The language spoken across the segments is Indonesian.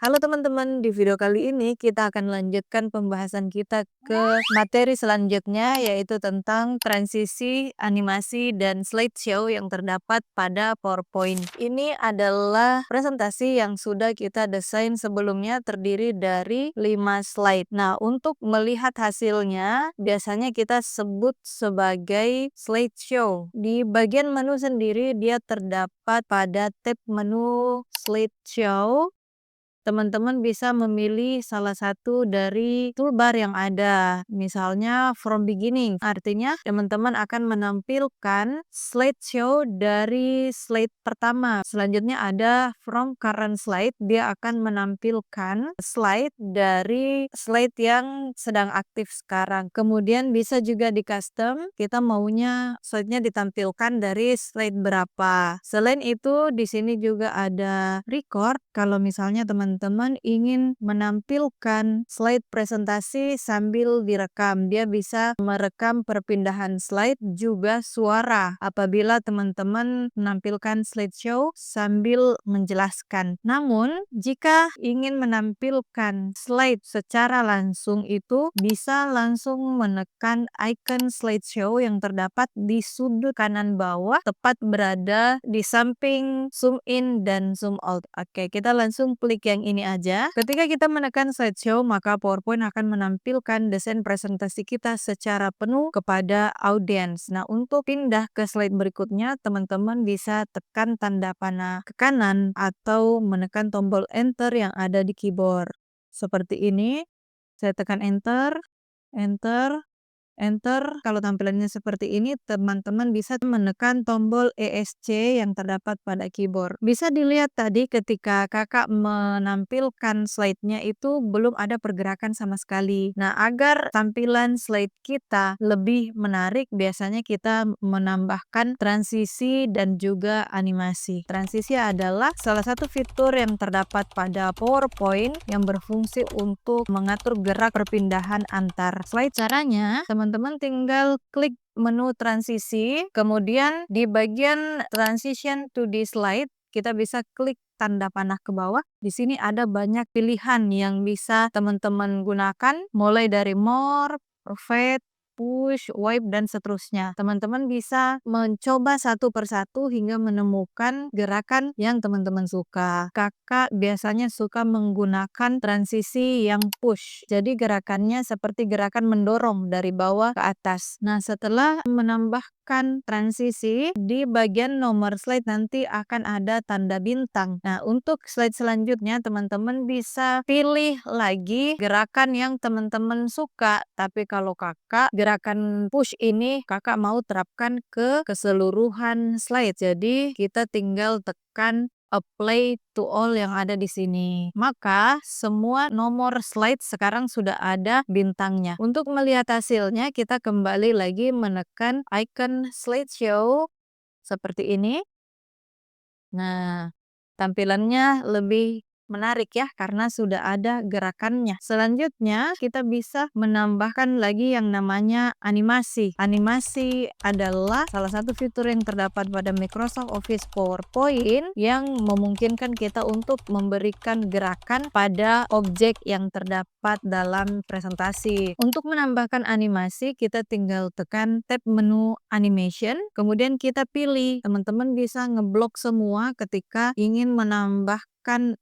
Halo teman-teman, di video kali ini kita akan lanjutkan pembahasan kita ke materi selanjutnya yaitu tentang transisi, animasi, dan slideshow yang terdapat pada PowerPoint. Ini adalah presentasi yang sudah kita desain sebelumnya terdiri dari 5 slide. Nah, untuk melihat hasilnya biasanya kita sebut sebagai slideshow. Di bagian menu sendiri dia terdapat pada tab menu slideshow. Teman-teman bisa memilih salah satu dari toolbar yang ada. Misalnya from beginning, artinya teman-teman akan menampilkan slideshow dari slide pertama. Selanjutnya ada from current slide, dia akan menampilkan slide dari slide yang sedang aktif sekarang. Kemudian bisa juga di custom, kita maunya slide-nya ditampilkan dari slide berapa. Selain itu, di sini juga ada record. Kalau misalnya teman-teman ingin menampilkan slide presentasi sambil direkam, dia bisa merekam perpindahan slide juga suara apabila teman-teman menampilkan slideshow sambil menjelaskan. Namun, jika ingin menampilkan slide secara langsung itu bisa langsung menekan icon slideshow yang terdapat di sudut kanan bawah tepat berada di samping zoom in dan zoom out. Oke, kita langsung klik yang ini aja. Ketika kita menekan slideshow, maka PowerPoint akan menampilkan desain presentasi kita secara penuh kepada audiens. Nah, untuk pindah ke slide berikutnya, teman-teman bisa tekan tanda panah ke kanan atau menekan tombol enter yang ada di keyboard. Seperti ini, saya tekan enter, enter, enter. Kalau tampilannya seperti ini, teman-teman bisa menekan tombol ESC yang terdapat pada keyboard. Bisa dilihat tadi ketika kakak menampilkan slide-nya itu belum ada pergerakan sama sekali. Nah, agar tampilan slide kita lebih menarik, biasanya kita menambahkan transisi dan juga animasi. Transisi adalah salah satu fitur yang terdapat pada PowerPoint yang berfungsi untuk mengatur gerak perpindahan antar slide. Caranya, teman-teman tinggal klik menu transisi, kemudian di bagian transition to the slide, kita bisa klik tanda panah ke bawah. Di sini ada banyak pilihan yang bisa teman-teman gunakan, mulai dari more, perfect, push, wipe, dan seterusnya. Teman-teman bisa mencoba satu persatu hingga menemukan gerakan yang teman-teman suka. Kakak biasanya suka menggunakan transisi yang push. Jadi gerakannya seperti gerakan mendorong dari bawah ke atas. Nah, setelah menambahkan transisi, di bagian nomor slide nanti akan ada tanda bintang. Nah, untuk slide selanjutnya teman-teman bisa pilih lagi gerakan yang teman-teman suka. Tapi kalau kakak gerakan push ini kakak mau terapkan ke keseluruhan slide. Jadi kita tinggal tekan apply to all yang ada di sini. Maka semua nomor slide sekarang sudah ada bintangnya. Untuk melihat hasilnya kita kembali lagi menekan icon slideshow seperti ini. Nah, tampilannya lebih menarik ya karena sudah ada gerakannya. Selanjutnya kita bisa menambahkan lagi yang namanya animasi. Animasi adalah salah satu fitur yang terdapat pada Microsoft Office PowerPoint yang memungkinkan kita untuk memberikan gerakan pada objek yang terdapat dalam presentasi. Untuk menambahkan animasi, kita tinggal tekan tab menu animation, kemudian kita pilih. Teman-teman bisa ngeblok semua ketika ingin menambahkan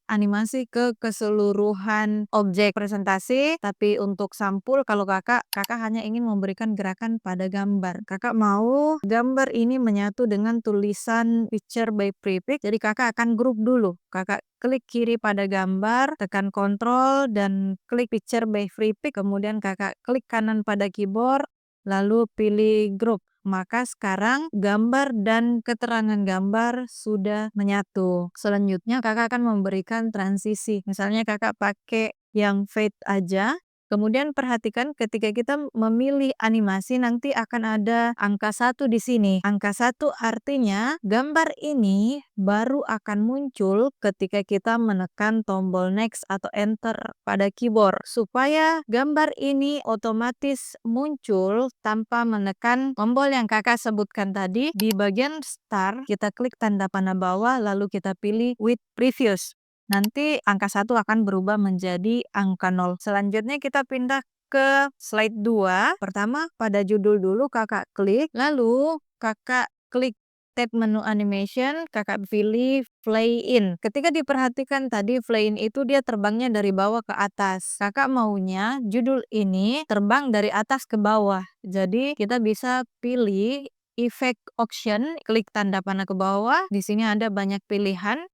animasi ke keseluruhan objek presentasi, tapi untuk sampul kalau kakak hanya ingin memberikan gerakan pada gambar. Kakak mau gambar ini menyatu dengan tulisan picture by prefix, jadi kakak akan grup dulu. Kakak klik kiri pada gambar, tekan kontrol dan klik picture by prefix, kemudian kakak klik kanan pada keyboard, lalu pilih grup. Maka sekarang gambar dan keterangan gambar sudah menyatu. Selanjutnya kakak akan memberikan transisi. Misalnya kakak pakai yang fade aja. Kemudian perhatikan ketika kita memilih animasi nanti akan ada angka 1 di sini. Angka 1 artinya gambar ini baru akan muncul ketika kita menekan tombol next atau enter pada keyboard. Supaya gambar ini otomatis muncul tanpa menekan tombol yang kakak sebutkan tadi, di bagian start kita klik tanda panah bawah lalu kita pilih with previous. nanti angka 1 akan berubah menjadi angka 0. Selanjutnya kita pindah ke slide 2. Pertama, pada judul dulu Kakak klik, lalu Kakak klik tab menu animation, Kakak pilih fly in. Ketika diperhatikan tadi fly in itu dia terbangnya dari bawah ke atas. Kakak maunya judul ini terbang dari atas ke bawah. Jadi kita bisa pilih effect option, klik tanda panah ke bawah. Di sini ada banyak pilihan.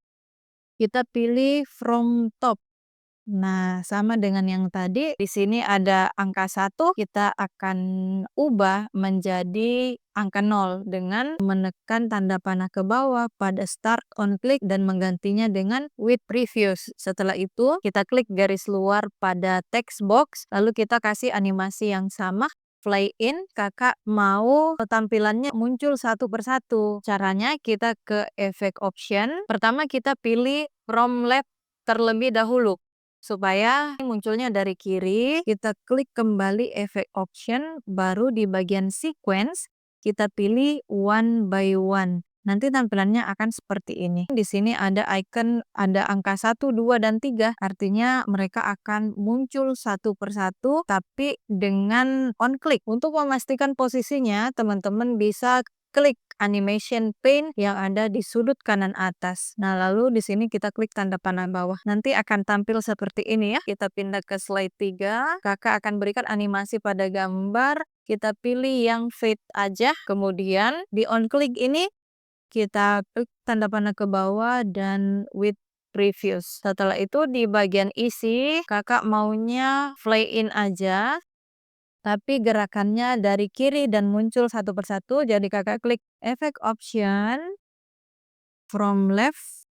Kita pilih from top. Nah, sama dengan yang tadi, di sini ada angka 1, kita akan ubah menjadi angka 0 dengan menekan tanda panah ke bawah pada start on click dan menggantinya dengan with previous. Setelah itu, kita klik garis luar pada text box, lalu kita kasih animasi yang sama. Fly in, kakak mau tampilannya muncul satu persatu. Caranya kita ke effect option. Pertama kita pilih from left terlebih dahulu. Supaya munculnya dari kiri, kita klik kembali effect option, baru di bagian sequence, kita pilih one by one. Nanti tampilannya akan seperti ini. Di sini ada icon, ada angka 1, 2, dan 3. Artinya mereka akan muncul satu persatu, tapi dengan on click. Untuk memastikan posisinya, teman-teman bisa klik animation pane yang ada di sudut kanan atas. Nah, lalu di sini kita klik tanda panah bawah. Nanti akan tampil seperti ini ya. Kita pindah ke slide 3. Kakak akan berikan animasi pada gambar. Kita pilih yang fade aja. Kemudian di on click ini kita klik tanda panah ke bawah dan with previous. Setelah itu di bagian isi, kakak maunya fly in aja. Tapi gerakannya dari kiri dan muncul satu persatu, jadi kakak klik effect option, from left.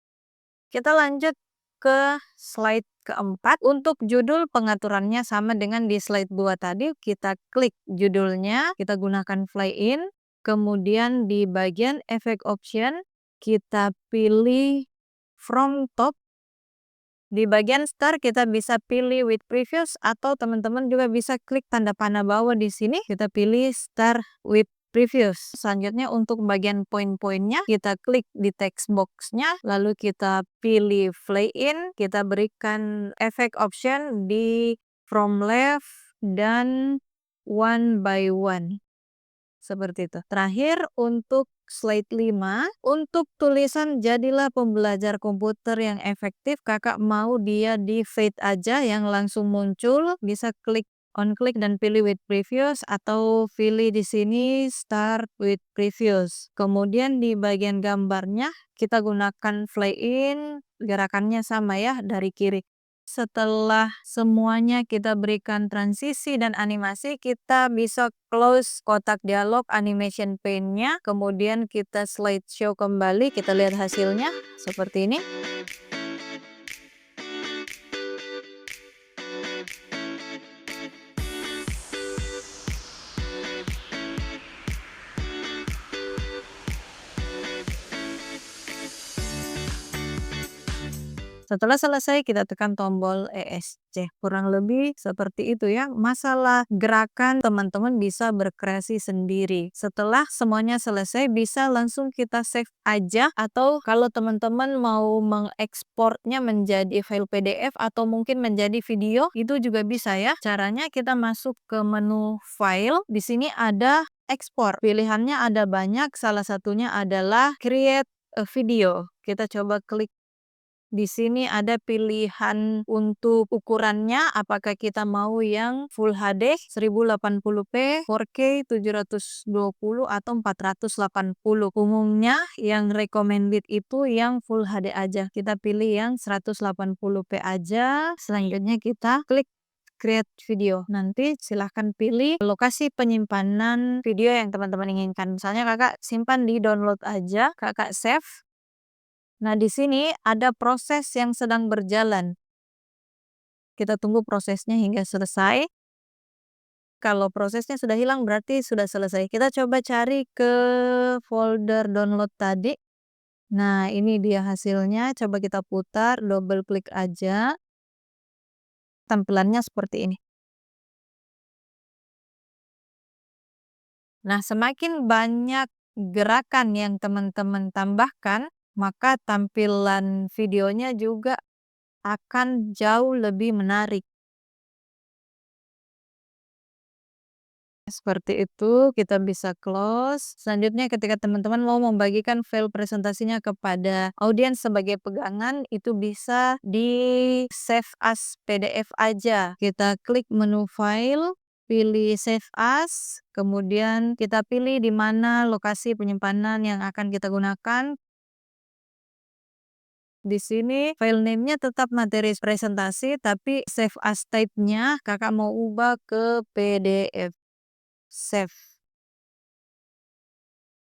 Kita lanjut ke slide keempat. Untuk judul pengaturannya sama dengan di slide 2 tadi, kita klik judulnya, kita gunakan fly in, kemudian di bagian effect option, kita pilih from top. Di bagian start kita bisa pilih with previous atau teman-teman juga bisa klik tanda panah bawah di sini. Kita pilih start with previous. Selanjutnya untuk bagian poin-poinnya kita klik di text box-nya. Lalu kita pilih fly in. Kita berikan effect option di from left dan one by one. Seperti itu. Terakhir untuk slide 5, untuk tulisan jadilah pembelajar komputer yang efektif, kakak mau dia di fade aja yang langsung muncul, bisa klik on click dan pilih with previous atau pilih di sini start with previous. Kemudian di bagian gambarnya kita gunakan fly in, gerakannya sama ya dari kiri. Setelah semuanya kita berikan transisi dan animasi, kita bisa close kotak dialog animation pane-nya, kemudian kita slideshow kembali, kita lihat hasilnya seperti ini. Setelah selesai kita tekan tombol ESC. Kurang lebih seperti itu ya. Masalah gerakan teman-teman bisa berkreasi sendiri. Setelah semuanya selesai bisa langsung kita save aja, atau kalau teman-teman mau mengekspornya menjadi file PDF atau mungkin menjadi video itu juga bisa ya. Caranya kita masuk ke menu file. Di sini ada ekspor. Pilihannya ada banyak. Salah satunya adalah create a video. Kita coba klik. Di sini ada pilihan untuk ukurannya, apakah kita mau yang Full HD 1080p, 4K 720 atau 480. Umumnya yang recommended itu yang Full HD aja. Kita pilih yang 180p aja. Selanjutnya kita klik create video. Nanti silahkan pilih lokasi penyimpanan video yang teman-teman inginkan. Misalnya kakak simpan di download aja, kakak save. Nah, di sini ada proses yang sedang berjalan. Kita tunggu prosesnya hingga selesai. Kalau prosesnya sudah hilang berarti sudah selesai. Kita coba cari ke folder download tadi. Nah, ini dia hasilnya. Coba kita putar, double klik aja. Tampilannya seperti ini. Nah, semakin banyak gerakan yang teman-teman tambahkan, maka tampilan videonya juga akan jauh lebih menarik. Seperti itu, kita bisa close. Selanjutnya ketika teman-teman mau membagikan file presentasinya kepada audiens sebagai pegangan, itu bisa di-save as PDF aja. Kita klik menu file, pilih save as, kemudian kita pilih di mana lokasi penyimpanan yang akan kita gunakan. Di sini file name-nya tetap materi presentasi, tapi save as type-nya Kakak mau ubah ke PDF. Save.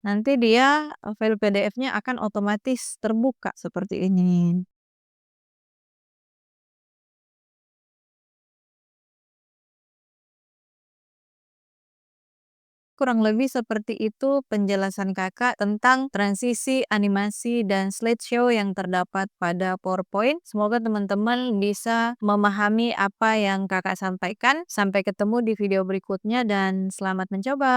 Nanti dia, file PDF-nya akan otomatis terbuka seperti ini. Kurang lebih seperti itu penjelasan Kakak tentang transisi, animasi, dan slideshow yang terdapat pada PowerPoint. Semoga teman-teman bisa memahami apa yang Kakak sampaikan. Sampai ketemu di video berikutnya dan selamat mencoba.